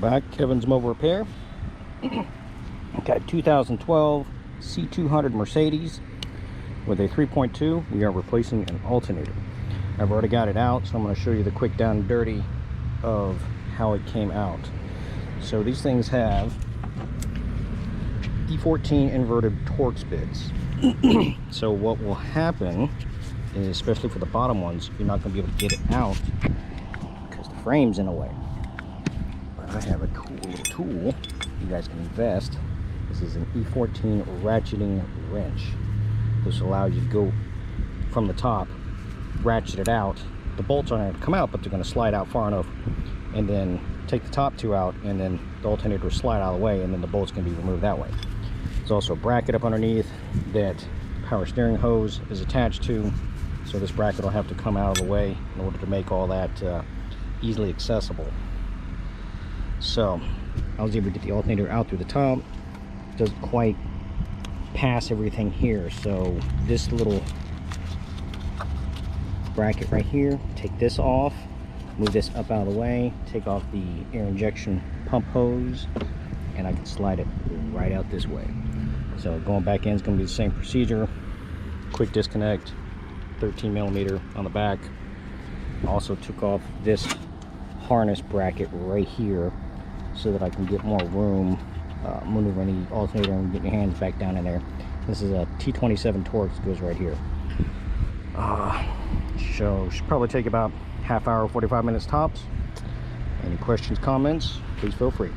back. Kevin's Mobile Repair. Got 2012 C300 Mercedes with a 3.2. We are replacing an alternator. I've already got it out, so I'm going to show you the quick down and dirty of how it came out. So these things have E14 inverted Torx bits. So what will happen is, especially for the bottom ones, you're not going to be able to get it out because the frame's in the way. But I have a cool little tool you guys can invest. This is an E14 ratcheting wrench. This allows you to go from the top, ratchet it out. The bolts aren't going to come out, but they're going to slide out far enough, and then take the top two out, and then the alternator will slide out of the way, and then the bolts can be removed that way. There's also a bracket up underneath that power steering hose is attached to, so this bracket will have to come out of the way in order to make all that easily accessible. So I was able to get the alternator out through the top. Doesn't quite pass everything here, so this little bracket right here, take this off, move this up out of the way, take off the air injection pump hose, and I can slide it right out this way. So going back in is going to be the same procedure. Quick disconnect, 13mm on the back. Also took off this harness bracket right here so that I can get more room maneuver any alternator and get your hands back down in there. This is a T27 Torx, goes right here. So should probably take about half hour, 45 minutes tops. Any questions, comments, please feel free.